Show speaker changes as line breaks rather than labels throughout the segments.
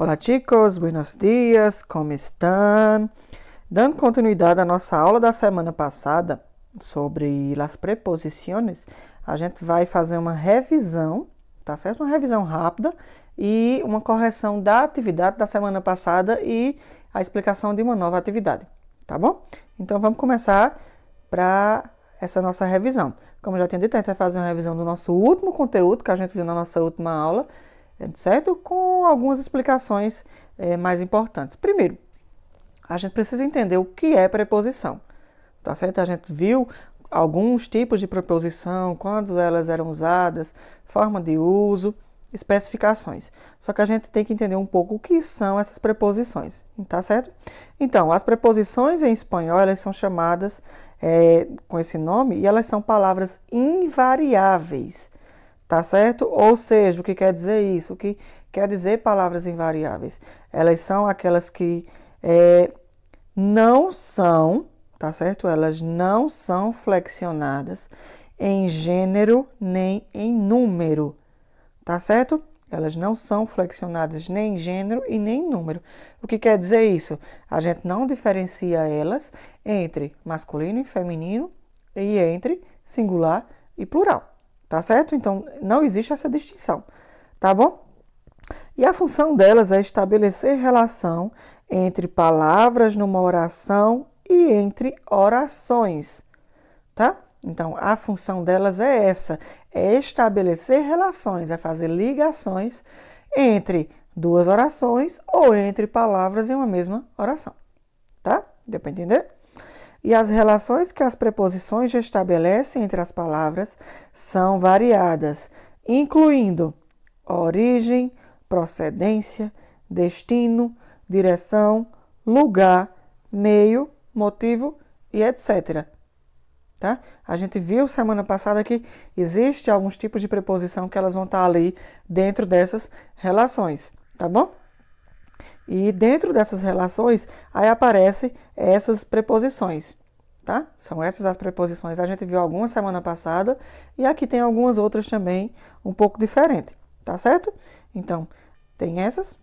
Olá chicos, buenos dias, como estão? Dando continuidade à nossa aula da semana passada sobre as preposições, a gente vai fazer uma revisão, tá certo? Uma revisão rápida e uma correção da atividade da semana passada e a explicação de uma nova atividade, tá bom? Então vamos começar para essa nossa revisão. Como eu já tinha dito, a gente vai fazer uma revisão do nosso último conteúdo que a gente viu na nossa última aula, certo? Com algumas explicações mais importantes. Primeiro, a gente precisa entender o que é preposição, tá certo? A gente viu alguns tipos de preposição, quando elas eram usadas, forma de uso, especificações. Só que a gente tem que entender um pouco o que são essas preposições, tá certo? Então, as preposições em espanhol, elas são chamadas com esse nome e elas são palavras invariáveis. Tá certo? Ou seja, o que quer dizer isso? O que quer dizer palavras invariáveis? Elas são aquelas que não são, tá certo? Elas não são flexionadas em gênero nem em número, tá certo? Elas não são flexionadas nem em gênero e nem em número. O que quer dizer isso? A gente não diferencia elas entre masculino e feminino e entre singular e plural. Tá certo? Então, não existe essa distinção, tá bom? E a função delas é estabelecer relação entre palavras numa oração e entre orações, tá? Então, a função delas é essa, é estabelecer relações, é fazer ligações entre duas orações ou entre palavras em uma mesma oração, tá? Deu para entender? E as relações que as preposições estabelecem entre as palavras são variadas, incluindo origem, procedência, destino, direção, lugar, meio, motivo e etc. Tá? A gente viu semana passada que existe alguns tipos de preposição que elas vão estar ali dentro dessas relações, tá bom? E dentro dessas relações, aí aparecem essas preposições, tá? São essas as preposições. A gente viu algumas semana passada e aqui tem algumas outras também um pouco diferentes, tá certo? Então, tem essas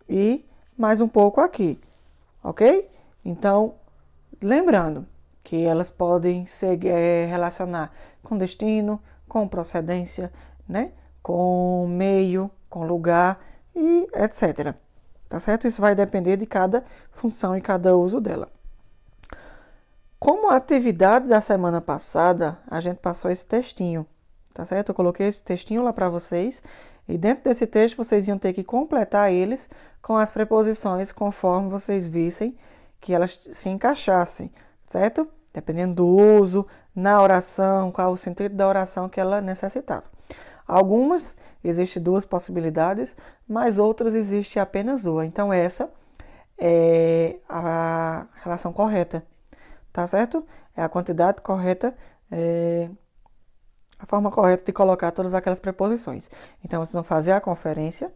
e mais um pouco aqui, ok? Então, lembrando que elas podem se relacionar com destino, com procedência, né? Com meio, com lugar e etc. Tá certo? Isso vai depender de cada função e cada uso dela. Como atividade da semana passada, a gente passou esse textinho, tá certo? Eu coloquei esse textinho lá para vocês e dentro desse texto vocês iam ter que completar eles com as preposições conforme vocês vissem que elas se encaixassem, certo? Dependendo do uso, na oração, qual o sentido da oração que ela necessitava. Algumas, existem duas possibilidades, mas outras existe apenas uma. Então, essa é a relação correta, tá certo? É a quantidade correta, a forma correta de colocar todas aquelas preposições. Então, vocês vão fazer a conferência,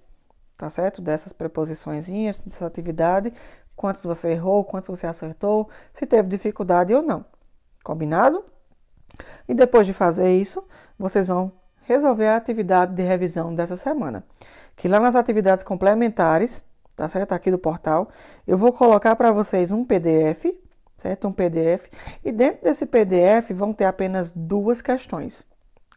tá certo? Dessas preposiçõezinhas, dessa atividade, quantos você errou, quantos você acertou, se teve dificuldade ou não. Combinado? E depois de fazer isso, vocês vão resolver a atividade de revisão dessa semana. Que lá nas atividades complementares, tá certo? Aqui do portal, eu vou colocar para vocês um PDF, certo? Um PDF. E dentro desse PDF vão ter apenas duas questões,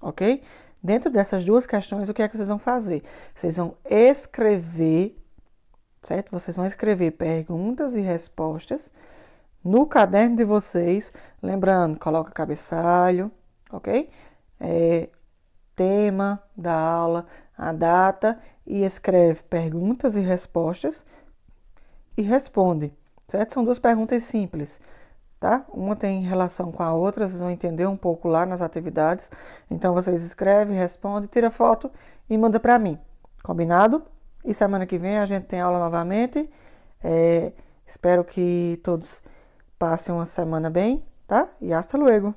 ok? Dentro dessas duas questões, o que é que vocês vão fazer? Vocês vão escrever, certo? Vocês vão escrever perguntas e respostas no caderno de vocês. Lembrando, coloca cabeçalho, ok? Tema da aula, a data e escreve perguntas e respostas e responde, certo? São duas perguntas simples, tá? Uma tem relação com a outra, vocês vão entender um pouco lá nas atividades. Então, vocês escrevem, respondem, tira foto e manda para mim, combinado? E semana que vem a gente tem aula novamente. Espero que todos passem uma semana bem, tá? E hasta luego!